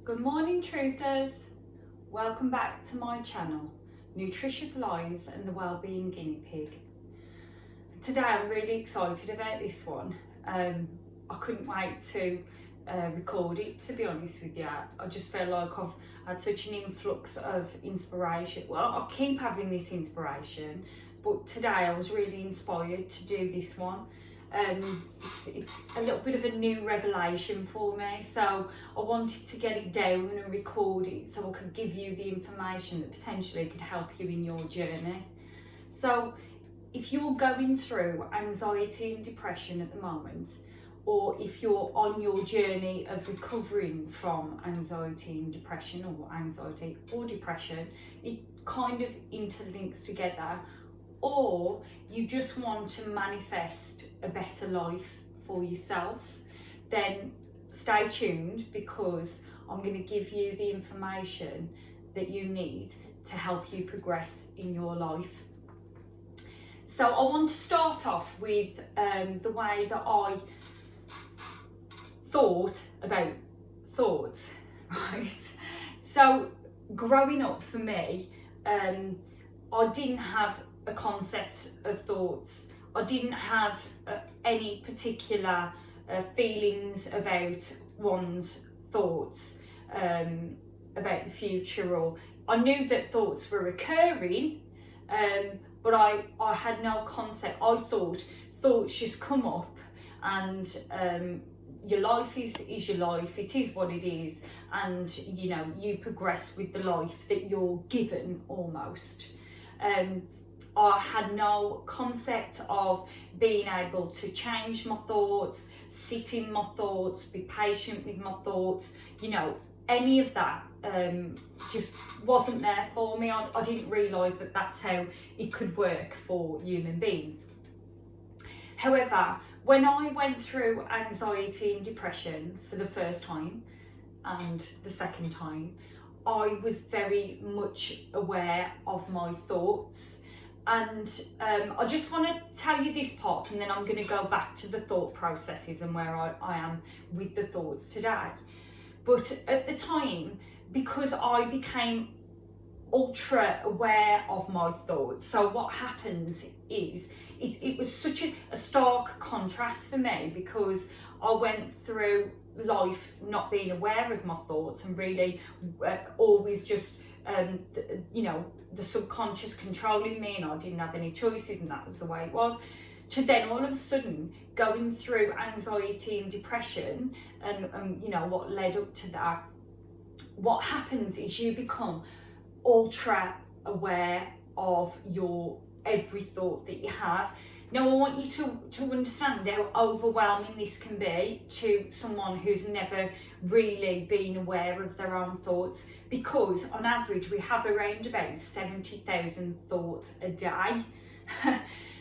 Good morning, truthers. Welcome back to my channel, Nutritious Lives and the Wellbeing Guinea Pig. Today I'm really excited about this one. I couldn't wait to record it, to be honest with you. I just felt like I've had such an influx of inspiration. Well, I keep having this inspiration, but today I was really inspired to do this one. It's a little bit of a new revelation for me, so I wanted to get it down and record it so I could give you the information that potentially could help you in your journey. So if you're going through anxiety and depression at the moment, or if you're on your journey of recovering from anxiety and depression, or anxiety or depression, it kind of interlinks together. Or you just want to manifest a better life for yourself, then stay tuned, because I'm going to give you the information that you need to help you progress in your life. So I want to start off with the way that I thought about thoughts, right? So growing up for me, I didn't have a concept of thoughts. I didn't have any particular feelings about one's thoughts, about the future, or I knew that thoughts were occurring, but I had no concept. I thought thoughts just come up, and your life is your life. It is what it is, and you know, you progress with the life that you're given almost. I had no concept of being able to change my thoughts, sit in my thoughts, be patient with my thoughts. You know, any of that just wasn't there for me. I didn't realise that that's how it could work for human beings. However, when I went through anxiety and depression for the first time and the second time, I was very much aware of my thoughts. And I just want to tell you this part, and then I'm going to go back to the thought processes and where I am with the thoughts today. But at the time, because I became ultra aware of my thoughts, so what happens is it was such a stark contrast for me, because I went through life not being aware of my thoughts and really always just you know, the subconscious controlling me, and I didn't have any choices, and that was the way it was, to then all of a sudden going through anxiety and depression, and you know what led up to that. What happens is you become ultra aware of your every thought that you have. Now I want you to understand how overwhelming this can be to someone who's never really been aware of their own thoughts, because on average we have around about 70,000 thoughts a day.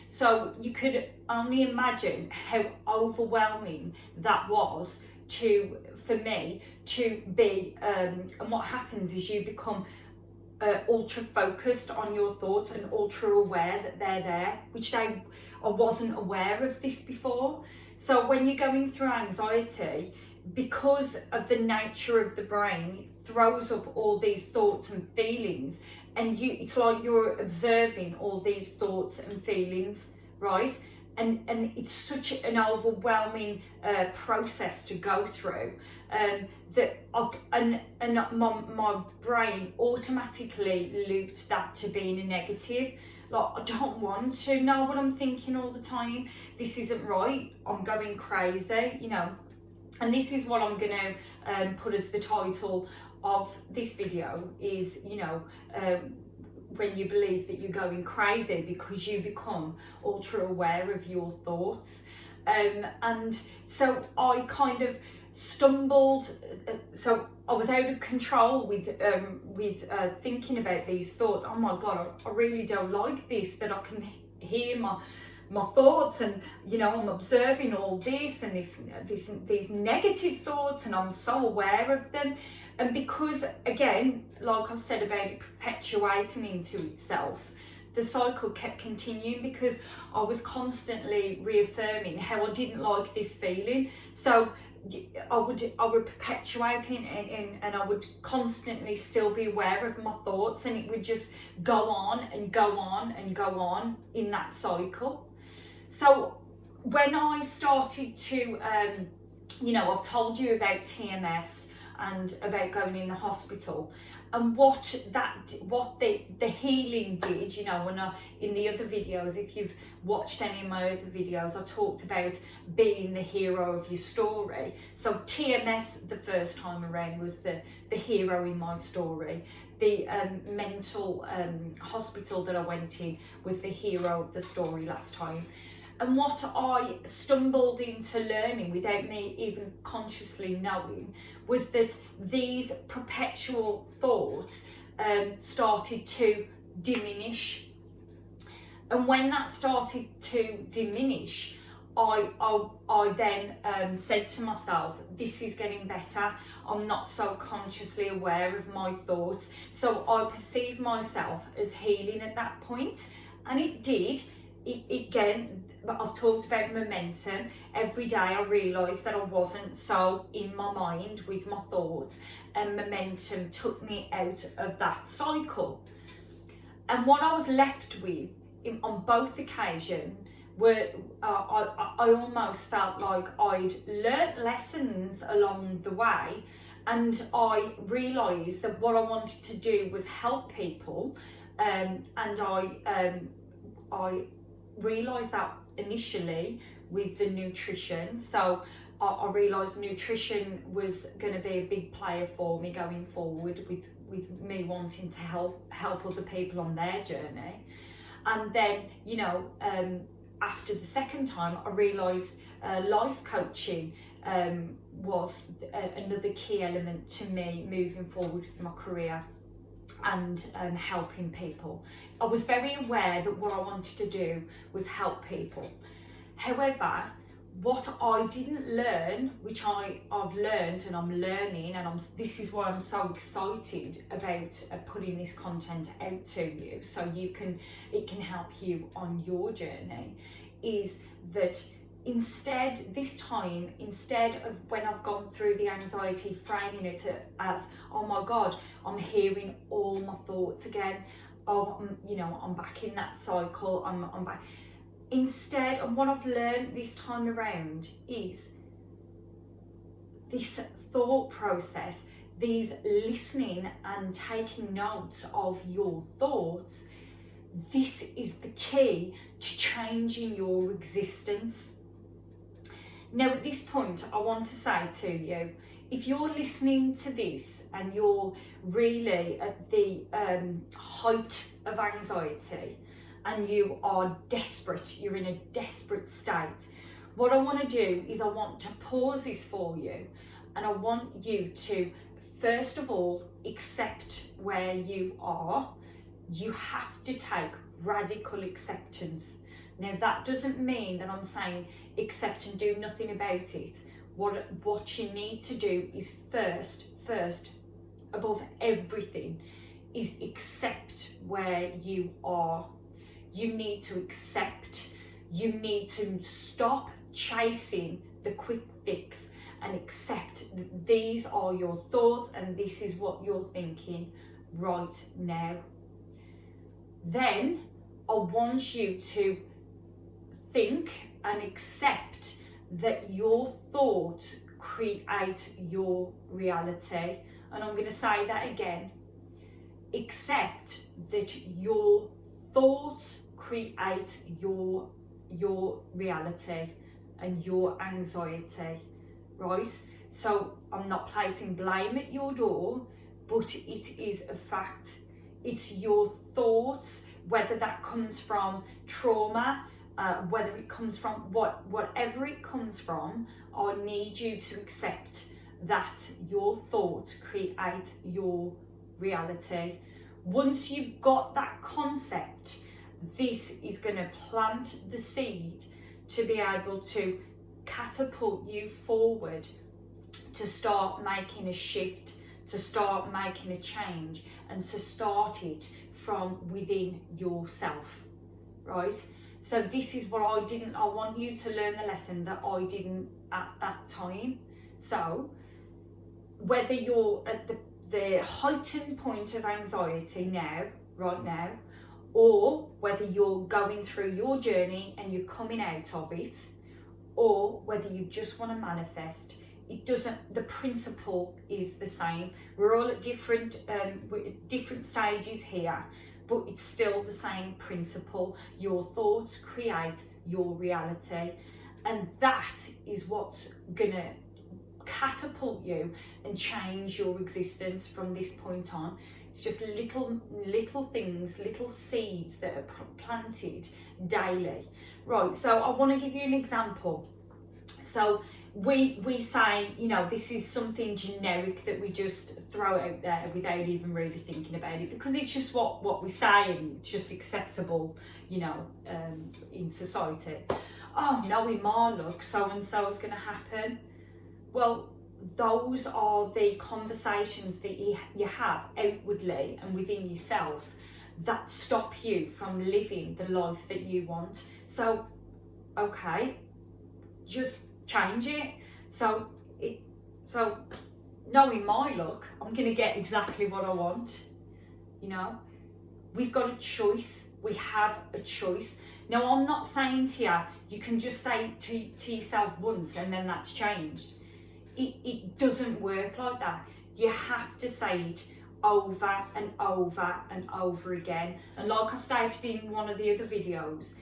So you could only imagine how overwhelming that was for me to be, and what happens is you become ultra focused on your thoughts and ultra aware that they're there, which I wasn't aware of this before. So when you're going through anxiety, because of the nature of the brain, it throws up all these thoughts and feelings, and it's like you're observing all these thoughts and feelings, right? And it's such an overwhelming process to go through, that my brain automatically looped that to being a negative. Like, I don't want to know what I'm thinking all the time. This isn't right. I'm going crazy, you know. And this is what I'm going to put as the title of this video is, you know, when you believe that you're going crazy because you become ultra aware of your thoughts. And so I kind of stumbled, so I was out of control with thinking about these thoughts. Oh my God, I really don't like this, that I can hear my thoughts, and you know, I'm observing all this and these negative thoughts, and I'm so aware of them. And because, again, like I said about it perpetuating into itself, the cycle kept continuing, because I was constantly reaffirming how I didn't like this feeling. So I would perpetuate it, and I would constantly still be aware of my thoughts, and it would just go on and go on and go on in that cycle. So when I started to, I've told you about TMS and about going in the hospital, and what the healing did, when in the other videos, if you've watched any of my other videos, I talked about being the hero of your story. So TMS the first time around was the hero in my story. The mental hospital that I went in was the hero of the story last time. And what I stumbled into learning without me even consciously knowing was that these perpetual thoughts started to diminish. And when that started to diminish, I then said to myself, this is getting better. I'm not so consciously aware of my thoughts. So I perceived myself as healing at that point, and it did. Again, I've talked about momentum. Every day I realised that I wasn't so in my mind with my thoughts, and momentum took me out of that cycle. And what I was left with on both occasions were I almost felt like I'd learnt lessons along the way, and I realised that what I wanted to do was help people, and I realised that initially with the nutrition. So I realised nutrition was going to be a big player for me going forward, with me wanting to help other people on their journey. And then, after the second time, I realised life coaching was another key element to me moving forward with my career and helping people. I was very aware that what I wanted to do was help people. However, what I didn't learn, which I've learned and I'm learning, and this is why I'm so excited about putting this content out to you, so it can help you on your journey, is that instead of when I've gone through the anxiety, framing it as, oh my God, I'm hearing all my thoughts again. Oh, I'm back in that cycle. I'm back. Instead, and what I've learned this time around is this thought process, these listening and taking notes of your thoughts. This is the key to changing your existence. Now, at this point, I want to say to you, if you're listening to this and you're really at the height of anxiety and you are desperate, you're in a desperate state, what I want to do is I want to pause this for you, and I want you to, first of all, accept where you are. You have to take radical acceptance. Now, that doesn't mean that I'm saying accept and do nothing about it. What you need to do is first, above everything, is accept where you are. You need to accept. You need to stop chasing the quick fix and accept that these are your thoughts and this is what you're thinking right now. Then I want you to think and accept that your thoughts create your reality. And I'm going to say that again. Accept that your thoughts create your reality and your anxiety, right? So I'm not placing blame at your door, but it is a fact. It's your thoughts, whether that comes from trauma, whether it comes from whatever it comes from. I need you to accept that your thoughts create your reality. Once you've got that concept, this is going to plant the seed to be able to catapult you forward, to start making a shift, to start making a change, and to start it from within yourself, right? So this is what I want you to learn the lesson that I didn't at that time. So whether you're at the heightened point of anxiety now, right now, or whether you're going through your journey and you're coming out of it, or whether you just want to manifest, the principle is the same. We're all at different stages here, but it's still the same principle. Your thoughts create your reality, and that is what's gonna catapult you and change your existence from this point on. It's just little things, little seeds that are planted daily. Right, so I want to give you an example. So we say, you know, this is something generic that we just throw out there without even really thinking about it, because it's just what we say and it's just acceptable, you know, in society. Oh, knowing my luck, so and so is going to happen. Well, those are the conversations that you have outwardly and within yourself that stop you from living the life that you want. So, okay, just change it. So knowing my luck, I'm going to get exactly what I want. You know, we've got a choice. We have a choice. Now, I'm not saying to you, you can just say to yourself once and then that's changed. It doesn't work like that. You have to say it over and over and over again. And like I stated in one of the other videos,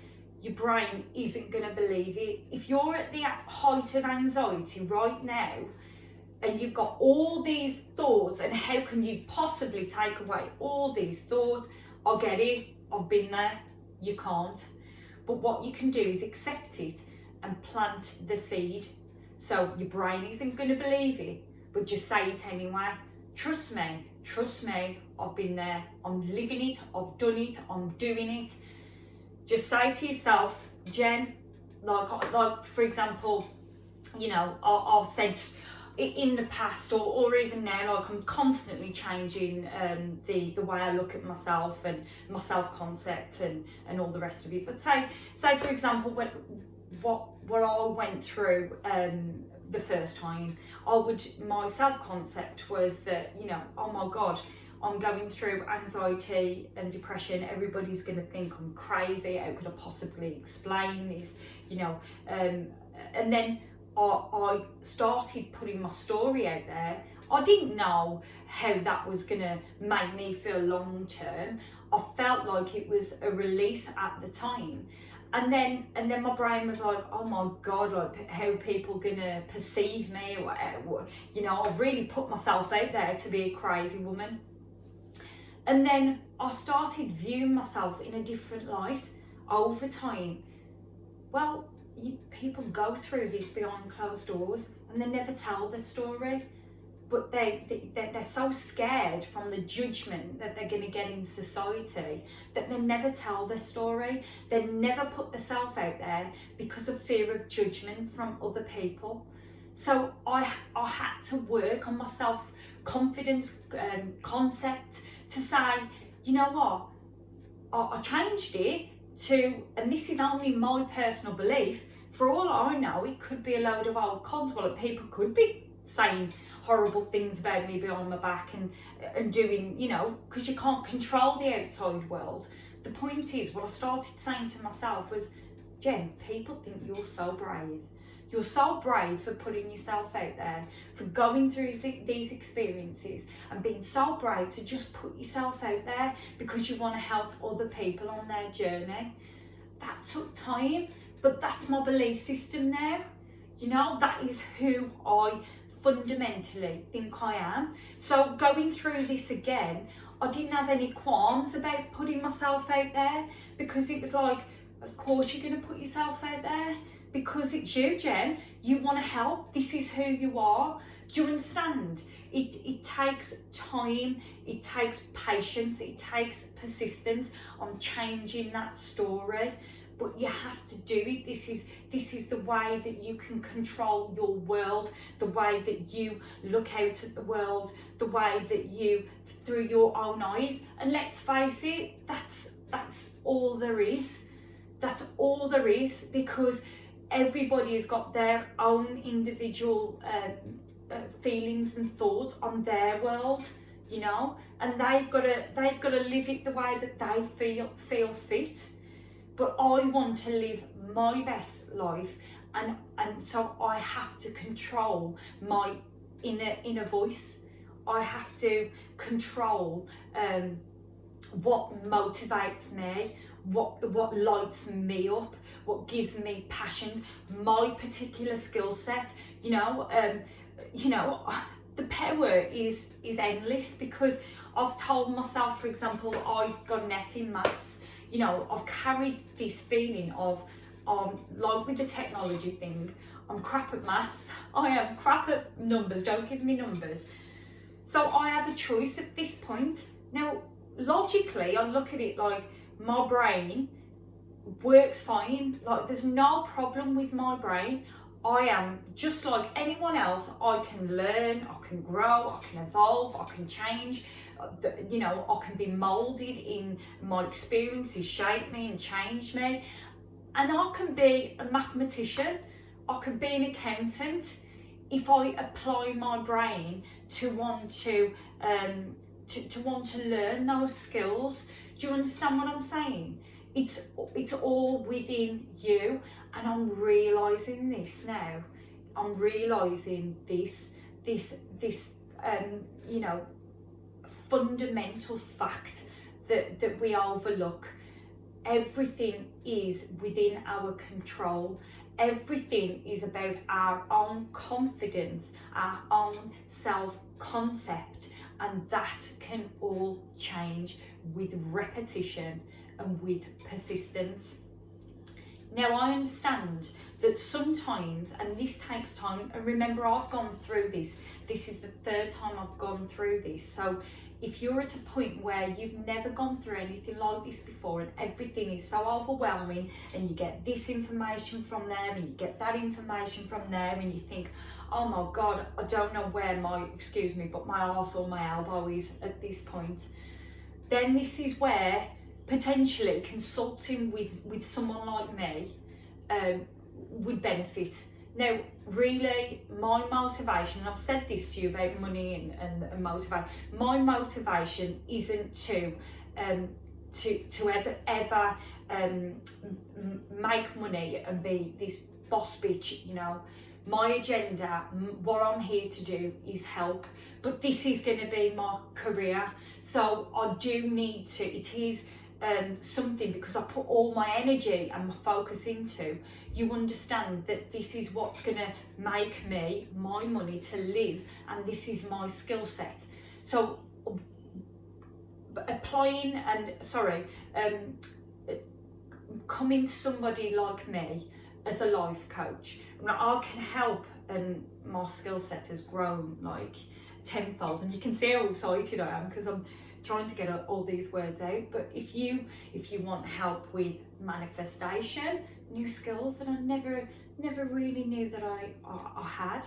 your brain isn't going to believe it. If you're at the height of anxiety right now and you've got all these thoughts, and how can you possibly take away all these thoughts? I get it, I've been there. You can't. But what you can do is accept it and plant the seed. So your brain isn't going to believe it, but just say it anyway. Trust me, I've been there, I'm living it, I've done it, I'm doing it. Just say to yourself, Jen, like for example, you know, I've said in the past or even now, like I'm constantly changing the way I look at myself and my self-concept and all the rest of it. But say for example, what I went through the first time, my self-concept was that, you know, oh my God, I'm going through anxiety and depression. Everybody's going to think I'm crazy. How could I possibly explain this? You know, and then I started putting my story out there. I didn't know how that was going to make me feel long term. I felt like it was a release at the time. And then my brain was like, oh my God, like how are people gonna perceive me? Or, you know, I've really put myself out there to be a crazy woman. And then I started viewing myself in a different light over time. Well, people go through this behind closed doors and they never tell their story. But they're so scared from the judgment that they're going to get in society that they never tell their story. They never put themselves out there because of fear of judgment from other people. So I had to work on my self-confidence concept to say, you know what, I changed it to, and this is only my personal belief, for all I know, it could be a load of old codswallop. People could be saying horrible things about me behind my back and doing, you know, because you can't control the outside world. The point is, what I started saying to myself was, Jen, people think you're so brave. You're so brave for putting yourself out there, for going through these experiences and being so brave to just put yourself out there because you want to help other people on their journey. That took time, but that's my belief system now. You know, that is who I fundamentally think I am. So going through this again, I didn't have any qualms about putting myself out there, because it was like, of course you're going to put yourself out there because it's you, Jen. You want to help. This is who you are. Do you understand? It takes time, it takes patience, it takes persistence on changing that story. But you have to do it. This is the way that you can control your world, the way that you look out at the world, the way that you, through your own eyes. And let's face it, that's all there is. That's all there is, because everybody has got their own individual feelings and thoughts on their world, you know, and they've got to live it the way that they feel fit. But I want to live my best life, and so I have to control my inner voice. I have to control what motivates me, what lights me up, what gives me passion, my particular skill set. You know, the power is endless, because I've told myself, for example, I got an F in maths. You know, I've carried this feeling of, like with the technology thing, I'm crap at maths. I am crap at numbers. Don't give me numbers. So I have a choice at this point. Now, logically, I look at it like my brain works fine. Like, there's no problem with my brain. I am just like anyone else. I can learn, I can grow, I can evolve, I can change. You know, I can be moulded in my experiences, shape me and change me. And I can be a mathematician, I can be an accountant, if I apply my brain to want to learn those skills. Do you understand what I'm saying? It's all within you, and I'm realising this now. I'm realising this you know, fundamental fact that we overlook. Everything is within our control. Everything is about our own confidence, our own self-concept, and that can all change with repetition and with persistence. Now, I understand that sometimes, and this takes time, and remember, I've gone through this. This is the third time I've gone through this. So if you're at a point where you've never gone through anything like this before, and everything is so overwhelming, and you get this information from there and you get that information from there, and you think, oh my God, I don't know where my arse or my elbow is at this point, then this is where potentially consulting with someone like me would benefit. Now, really, my motivation, and I've said this to you about money and motivation, my motivation isn't to ever make money and be this boss bitch, you know. My agenda, what I'm here to do is help, but this is going to be my career, so I do need to, it is something, because I put all my energy and my focus into, you understand that this is what's going to make me my money to live, and this is my skill set. So applying coming to somebody like me as a life coach, I can help, and my skill set has grown like tenfold, and you can see how excited I am because I'm trying to get all these words out. But if you want help with manifestation, new skills that I never really knew that I had,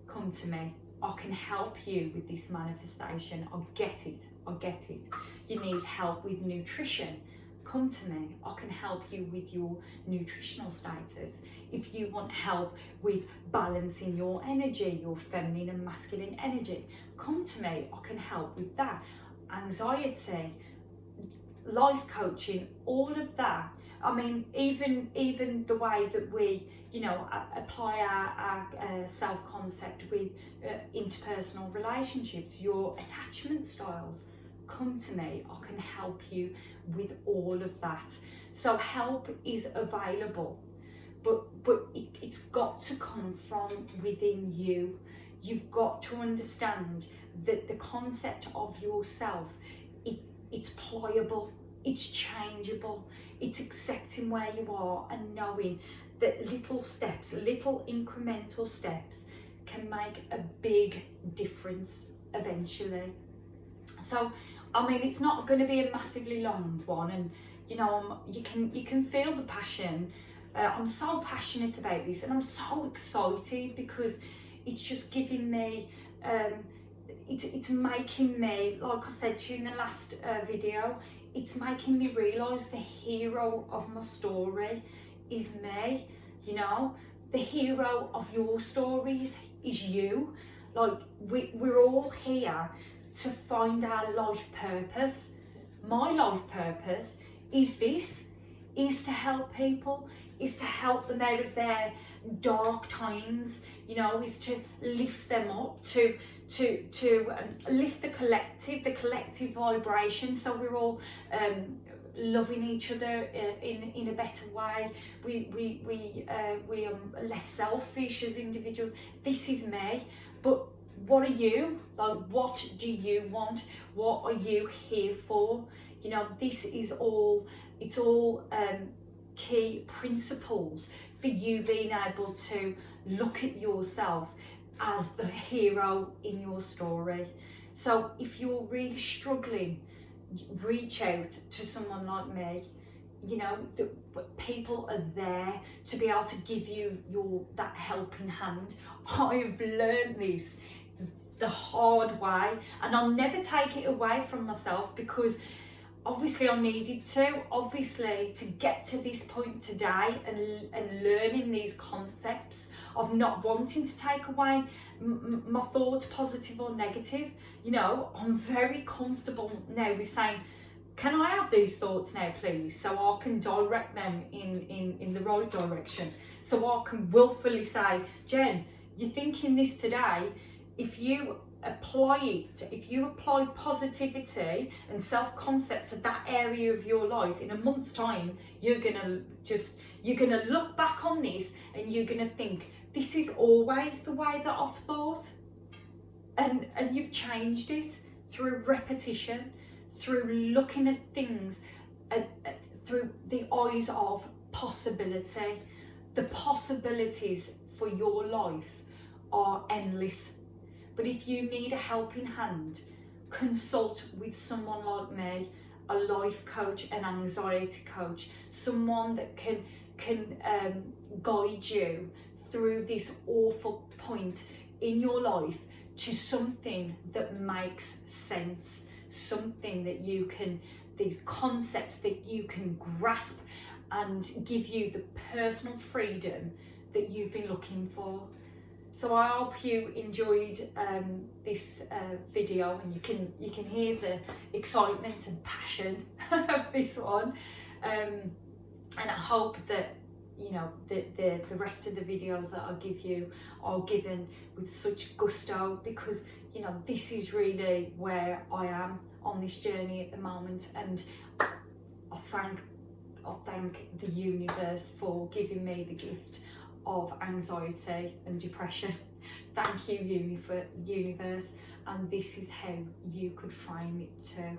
come to me. I can help you with this manifestation. I get it. You need help with nutrition, come to me. I can help you with your nutritional status. If you want help with balancing your energy, your feminine and masculine energy, come to me. I can help with that. Anxiety, life coaching, all of that. I mean, even the way that we, you know, apply our self-concept with interpersonal relationships, your attachment styles, come to me. I can help you with all of that. So help is available, but it's got to come from within you. You've got to understand that the concept of yourself, it's pliable, it's changeable, it's accepting where you are and knowing that little steps, little incremental steps can make a big difference eventually. So, I mean, it's not going to be a massively long one, and you know, you can feel the passion. I'm so passionate about this, and I'm so excited because it's just giving me, it's making me, like I said to you in the last video, it's making me realise the hero of my story is me. You know, the hero of your stories is you. Like, we're all here to find our life purpose. My life purpose is this, is to help people, is to help them out of their dark times, you know, is to lift them up, to lift the collective vibration, so we're all loving each other in a better way. We are less selfish as individuals. This is me, but what are you? Like, what do you want? What are you here for? You know, this is all, it's all key principles for you being able to look at yourself as the hero in your story. So if you're really struggling, reach out to someone like me. You know, people are there to be able to give you that helping hand. I've learned this the hard way, and I'll never take it away from myself, because obviously I needed to get to this point today and learning these concepts of not wanting to take away my thoughts, positive or negative. You know, I'm very comfortable now with saying, can I have these thoughts now, please, so I can direct them in the right direction, so I can willfully say, Jen, you're thinking this today. If you apply positivity and self-concept to that area of your life, in a month's time, you're gonna look back on this and you're gonna think, this is always the way that I've thought. And you've changed it through repetition, through looking at things through the eyes of possibility. The possibilities for your life are endless. But if you need a helping hand, consult with someone like me, a life coach, an anxiety coach, someone that can guide you through this awful point in your life to something that makes sense, something that you can, these concepts that you can grasp and give you the personal freedom that you've been looking for. So I hope you enjoyed this video, and you can hear the excitement and passion of this one, and I hope that, you know, the rest of the videos that I give you are given with such gusto, because, you know, this is really where I am on this journey at the moment, and I thank the universe for giving me the gift of anxiety and depression. Thank you, universe, and this is how you could frame it too.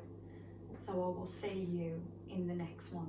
So I will see you in the next one.